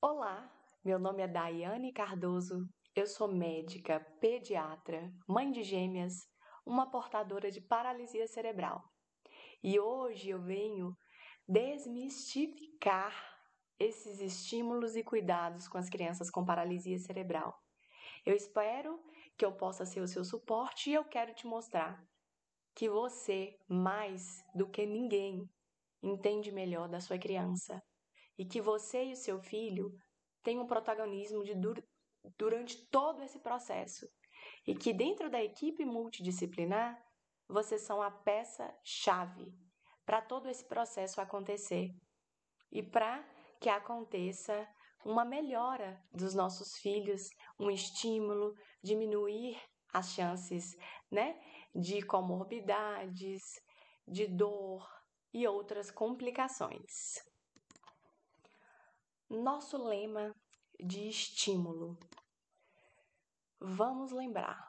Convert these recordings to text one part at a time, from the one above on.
Olá, meu nome é Daiane Cardoso, eu sou médica, pediatra, mãe de gêmeas, uma portadora de paralisia cerebral. E hoje eu venho desmistificar esses estímulos e cuidados com as crianças com paralisia cerebral. Eu espero que eu possa ser o seu suporte e eu quero te mostrar que você, mais do que ninguém, entende melhor da sua criança e que você e o seu filho têm um protagonismo durante todo esse processo e que dentro da equipe multidisciplinar vocês são a peça-chave para todo esse processo acontecer e para que aconteça uma melhora dos nossos filhos, um estímulo, diminuir as chances, né, de comorbidades, de dor e outras complicações. Nosso lema de estímulo. Vamos lembrar,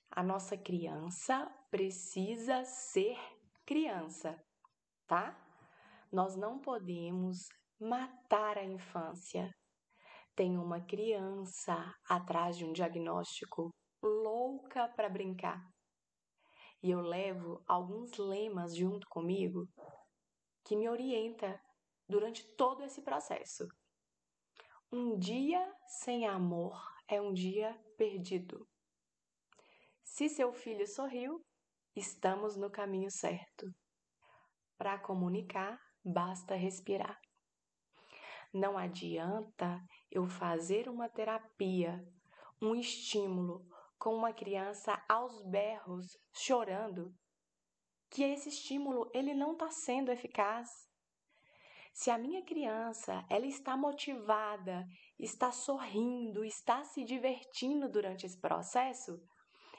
a nossa criança precisa ser criança, tá? Nós não podemos matar a infância. Tem uma criança atrás de um diagnóstico louca para brincar. E eu levo alguns lemas junto comigo que me orienta durante todo esse processo. Um dia sem amor é um dia perdido. Se seu filho sorriu, estamos no caminho certo. Para comunicar, basta respirar. Não adianta eu fazer uma terapia, um estímulo com uma criança aos berros, chorando, que esse estímulo ele não está sendo eficaz. Se a minha criança ela está motivada, está sorrindo, está se divertindo durante esse processo,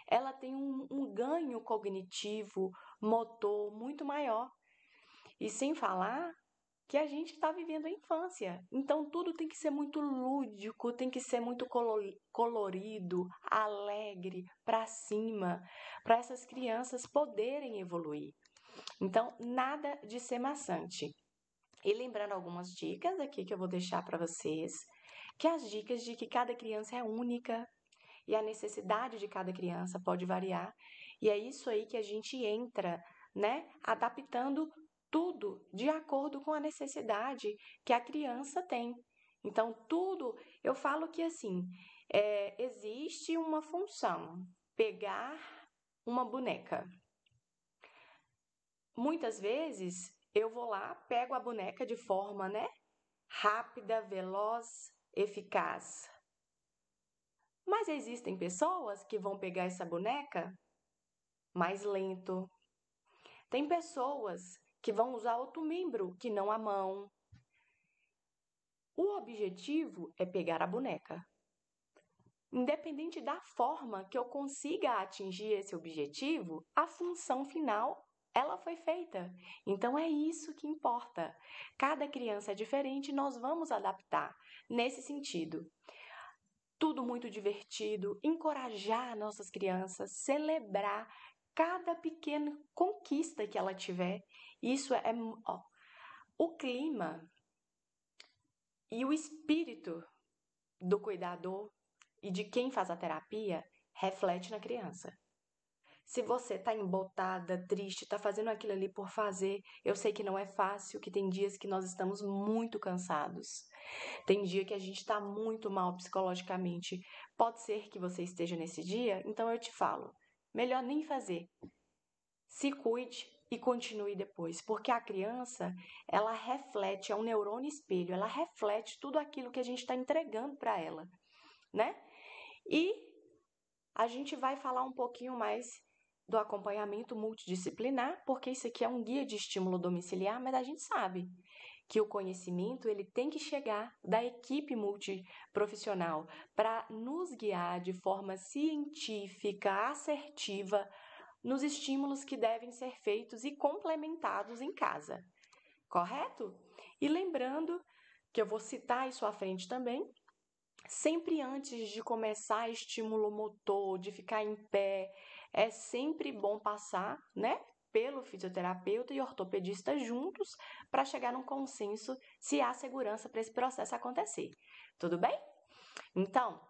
ela tem um ganho cognitivo, motor muito maior. E sem falar que a gente está vivendo a infância. Então tudo tem que ser muito lúdico, tem que ser muito colorido, alegre, para cima, para essas crianças poderem evoluir. Então, nada de ser maçante. E lembrando algumas dicas aqui que eu vou deixar para vocês, que as dicas de que cada criança é única e a necessidade de cada criança pode variar, e é isso aí que a gente entra, né, adaptando tudo de acordo com a necessidade que a criança tem. Então, tudo, eu falo que assim, existe uma função, pegar uma boneca. Muitas vezes eu vou lá, pego a boneca de forma, né, rápida, veloz, eficaz. Mas existem pessoas que vão pegar essa boneca mais lento. Tem pessoas que vão usar outro membro que não a mão. O objetivo é pegar a boneca. Independente da forma que eu consiga atingir esse objetivo, a função final ela foi feita. Então é isso que importa. Cada criança é diferente e nós vamos adaptar nesse sentido. Tudo muito divertido, encorajar nossas crianças, celebrar cada pequena conquista que ela tiver. Isso ó, o clima e o espírito do cuidador e de quem faz a terapia reflete na criança. Se você está embotada, triste, está fazendo aquilo ali por fazer, eu sei que não é fácil, que tem dias que nós estamos muito cansados. Tem dia que a gente está muito mal psicologicamente. Pode ser que você esteja nesse dia, então eu te falo, melhor nem fazer. Se cuide e continue depois, porque a criança, ela reflete, é um neurônio espelho, ela reflete tudo aquilo que a gente está entregando para ela, né? E a gente vai falar um pouquinho mais do acompanhamento multidisciplinar, porque isso aqui é um guia de estímulo domiciliar, mas a gente sabe que o conhecimento ele tem que chegar da equipe multiprofissional para nos guiar de forma científica, assertiva, nos estímulos que devem ser feitos e complementados em casa, correto? E lembrando que eu vou citar isso à frente também, sempre antes de começar estímulo motor, de ficar em pé, é sempre bom passar, né, pelo fisioterapeuta e ortopedista juntos para chegar num consenso se há segurança para esse processo acontecer. Tudo bem? Então,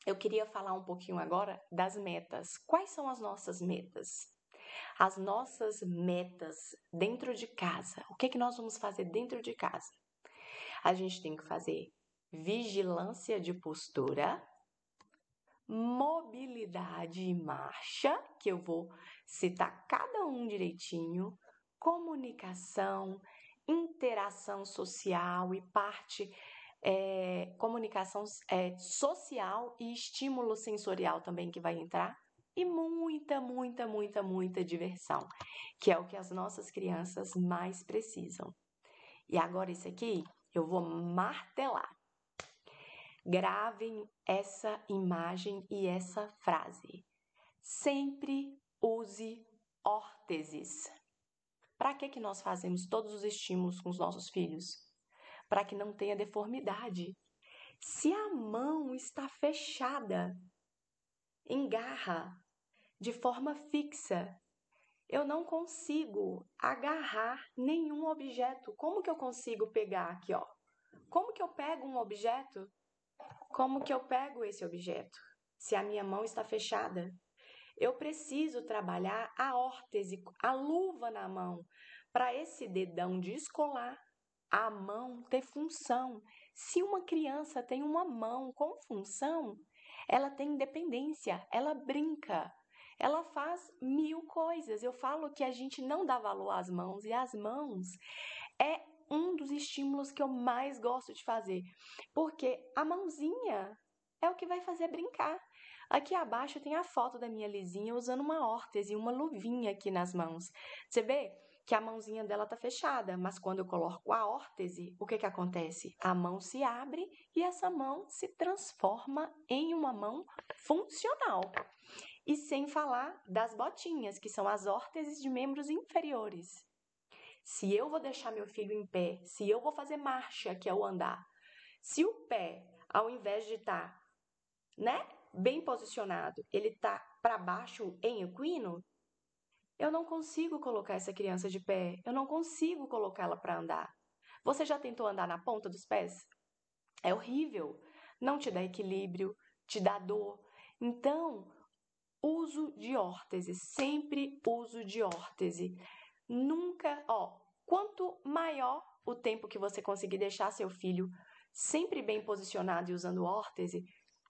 eu queria falar um pouquinho agora das metas. Quais são as nossas metas? As nossas metas dentro de casa. O que nós vamos fazer dentro de casa? A gente tem que fazer vigilância de postura, mobilidade e marcha, que eu vou citar cada um direitinho, comunicação, interação social e comunicação social e estímulo sensorial também que vai entrar, e muita diversão, que é o que as nossas crianças mais precisam. E agora isso aqui eu vou martelar. Gravem essa imagem e essa frase. Sempre use órteses. Para que nós fazemos todos os estímulos com os nossos filhos? Para que não tenha deformidade. Se a mão está fechada, em garra, de forma fixa, eu não consigo agarrar nenhum objeto. Como que eu consigo pegar aqui, ó? Como que eu pego um objeto? Como que eu pego esse objeto? Se a minha mão está fechada, eu preciso trabalhar a órtese, a luva na mão, para esse dedão descolar, a mão ter função. Se uma criança tem uma mão com função, ela tem independência, ela brinca, ela faz 1000 coisas. Eu falo que a gente não dá valor às mãos, e as mãos é um dos estímulos que eu mais gosto de fazer, porque a mãozinha é o que vai fazer brincar. Aqui abaixo tem a foto da minha Lizinha usando uma órtese e uma luvinha aqui nas mãos. Você vê que a mãozinha dela tá fechada, mas quando eu coloco a órtese, o que acontece? A mão se abre e essa mão se transforma em uma mão funcional. E sem falar das botinhas, que são as órteses de membros inferiores. Se eu vou deixar meu filho em pé, se eu vou fazer marcha, que é o andar, se o pé, ao invés de estar, bem posicionado, ele está para baixo em equino, eu não consigo colocar essa criança de pé, eu não consigo colocá-la para andar. Você já tentou andar na ponta dos pés? É horrível, não te dá equilíbrio, te dá dor. Então, uso de órtese, sempre uso de órtese. Nunca, quanto maior o tempo que você conseguir deixar seu filho sempre bem posicionado e usando órtese,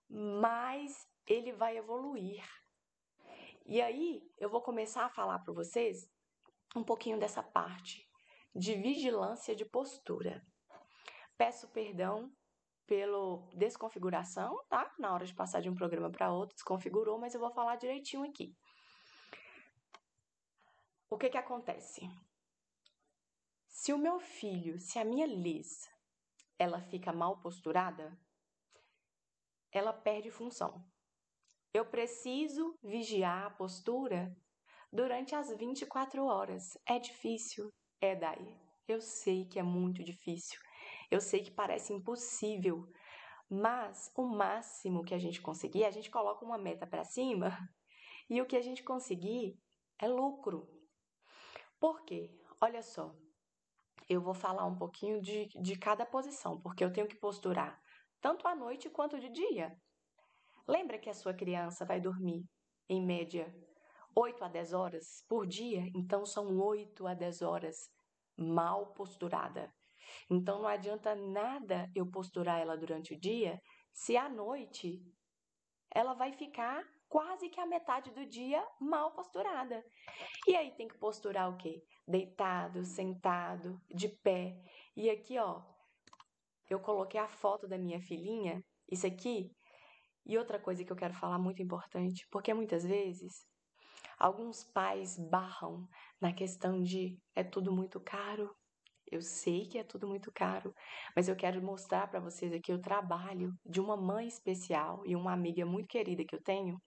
mais ele vai evoluir. E aí, eu vou começar a falar para vocês um pouquinho dessa parte de vigilância de postura. Peço perdão pela desconfiguração, tá? Na hora de passar de um programa para outro, desconfigurou, mas eu vou falar direitinho aqui. O que acontece? Se o meu filho, se a minha Liz, ela fica mal posturada, ela perde função. Eu preciso vigiar a postura durante as 24 horas. É difícil? É, Dai. Eu sei que é muito difícil. Eu sei que parece impossível. Mas o máximo que a gente conseguir, a gente coloca uma meta para cima e o que a gente conseguir é lucro. Por quê? Olha só. Eu vou falar um pouquinho de cada posição, porque eu tenho que posturar tanto à noite quanto de dia. Lembra que a sua criança vai dormir, em média, 8 a 10 horas por dia? Então, são 8 a 10 horas mal posturada. Então, não adianta nada eu posturar ela durante o dia, se à noite ela vai ficar quase que a metade do dia mal posturada. E aí tem que posturar o quê? Deitado, sentado, de pé. E aqui, eu coloquei a foto da minha filhinha, isso aqui. E outra coisa que eu quero falar muito importante, porque muitas vezes alguns pais barram na questão de é tudo muito caro. Eu sei que é tudo muito caro, mas eu quero mostrar para vocês aqui o trabalho de uma mãe especial e uma amiga muito querida que eu tenho,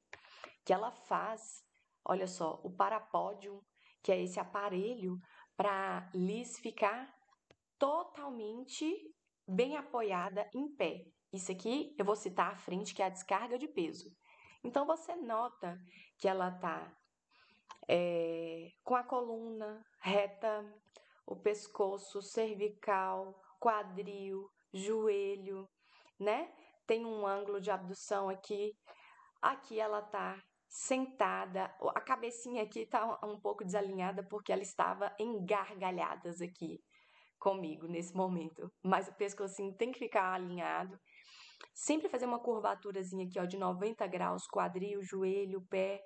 que ela faz, olha só, o parapódio, que é esse aparelho para Liz ficar totalmente bem apoiada em pé. Isso aqui eu vou citar à frente, que é a descarga de peso. Então, você nota que ela está com a coluna reta, o pescoço, cervical, quadril, joelho, né? Tem um ângulo de abdução aqui. Aqui ela tá sentada, a cabecinha aqui tá um pouco desalinhada porque ela estava em gargalhadas aqui comigo nesse momento. Mas o pescocinho tem que ficar alinhado. Sempre fazer uma curvaturazinha aqui, ó, de 90 graus, quadril, joelho, pé.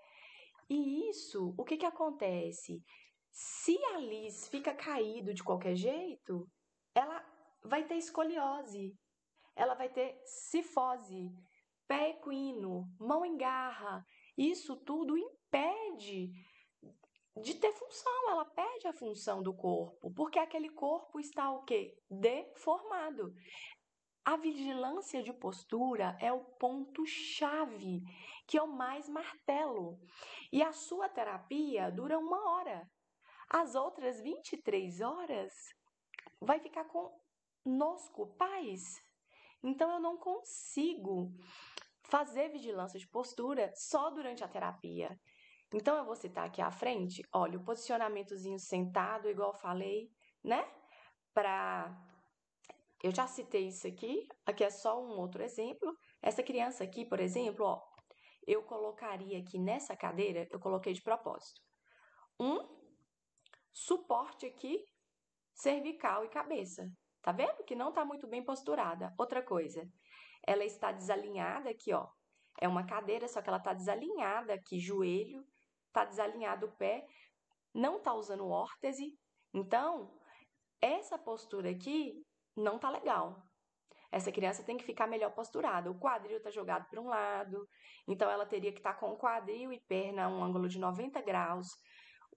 E isso, o que que acontece? Se a Liz fica caído de qualquer jeito, ela vai ter escoliose, ela vai ter cifose, pé equino, mão em garra. Isso tudo impede de ter função, ela perde a função do corpo, porque aquele corpo está o quê? Deformado. A vigilância de postura é o ponto-chave, que eu mais martelo. E a sua terapia dura 1 hora. As outras 23 horas vai ficar conosco, pais. Então eu não consigo fazer vigilância de postura só durante a terapia. Então eu vou citar aqui à frente, olha, o posicionamentozinho sentado, igual eu falei, né? Eu já citei isso aqui é só um outro exemplo. Essa criança aqui, por exemplo, ó, eu colocaria aqui nessa cadeira, eu coloquei de propósito, um suporte aqui, cervical e cabeça. Tá vendo que não está muito bem posturada? Outra coisa, ela está desalinhada aqui, ó. É uma cadeira, só que ela está desalinhada aqui, joelho, está desalinhado o pé, não está usando órtese. Então, essa postura aqui não tá legal. Essa criança tem que ficar melhor posturada. O quadril está jogado para um lado, então ela teria que estar com o quadril e perna a um ângulo de 90 graus,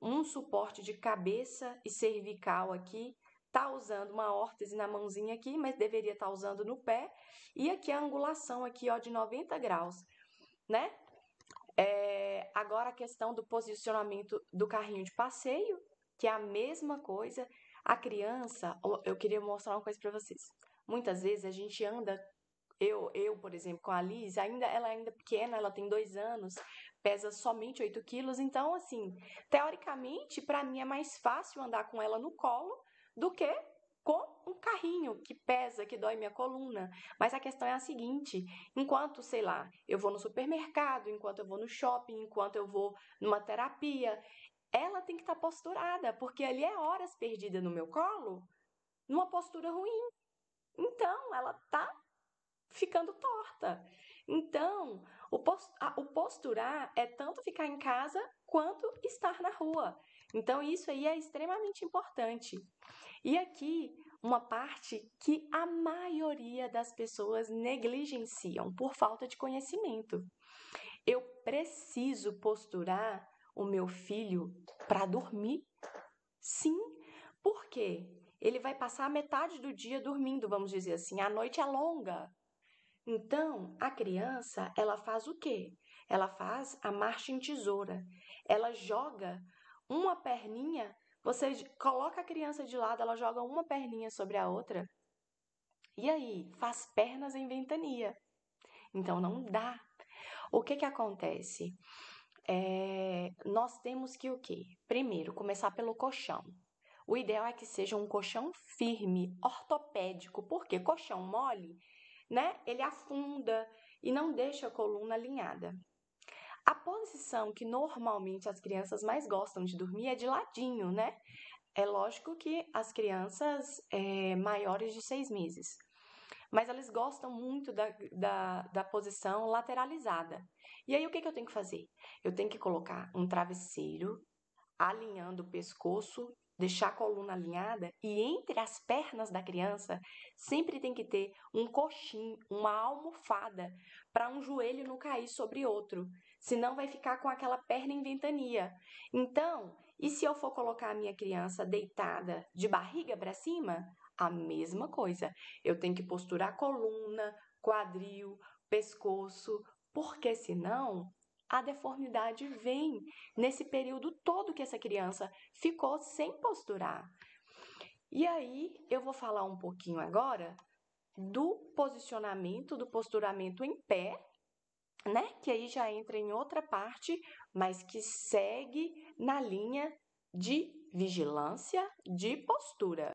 um suporte de cabeça e cervical aqui. Tá usando uma órtese na mãozinha aqui, mas deveria estar usando no pé. E aqui a angulação aqui, ó, de 90 graus, né? Agora a questão do posicionamento do carrinho de passeio, que é a mesma coisa. A criança, eu queria mostrar uma coisa para vocês. Muitas vezes a gente anda, por exemplo, com a Liz, ela ainda é pequena, ela tem 2 anos, pesa somente 8 quilos, então, assim, teoricamente, para mim é mais fácil andar com ela no colo do que com um carrinho que pesa, que dói minha coluna. Mas a questão é a seguinte: enquanto, sei lá, eu vou no supermercado, enquanto eu vou no shopping, enquanto eu vou numa terapia, ela tem que estar posturada, porque ali é horas perdidas no meu colo, numa postura ruim. Então, ela tá ficando torta. Então, o posturar é tanto ficar em casa quanto estar na rua. Então, isso aí é extremamente importante. E aqui, uma parte que a maioria das pessoas negligenciam por falta de conhecimento. Eu preciso posturar o meu filho para dormir? Sim, por quê? Ele vai passar a metade do dia dormindo, vamos dizer assim. A noite é longa. Então, a criança, ela faz o quê? Ela faz a marcha em tesoura. Ela joga uma perninha, você coloca a criança de lado, ela joga uma perninha sobre a outra. E aí, faz pernas em ventania. Então, não dá. O que que acontece? Nós temos que o quê? Primeiro, começar pelo colchão. O ideal é que seja um colchão firme, ortopédico, porque colchão mole, né? Ele afunda e não deixa a coluna alinhada. A posição que normalmente as crianças mais gostam de dormir é de ladinho, né? É lógico que as crianças maiores de 6 meses, mas elas gostam muito da posição lateralizada. E aí, o que que eu tenho que fazer? Eu tenho que colocar um travesseiro alinhando o pescoço, deixar a coluna alinhada e entre as pernas da criança sempre tem que ter um coxim, uma almofada para um joelho não cair sobre outro, senão vai ficar com aquela perna em ventania. Então, e se eu for colocar a minha criança deitada de barriga para cima? A mesma coisa. Eu tenho que posturar a coluna, quadril, pescoço, porque senão a deformidade vem nesse período todo que essa criança ficou sem posturar. E aí eu vou falar um pouquinho agora do posicionamento, do posturamento em pé, né? Que aí já entra em outra parte, mas que segue na linha de vigilância de postura.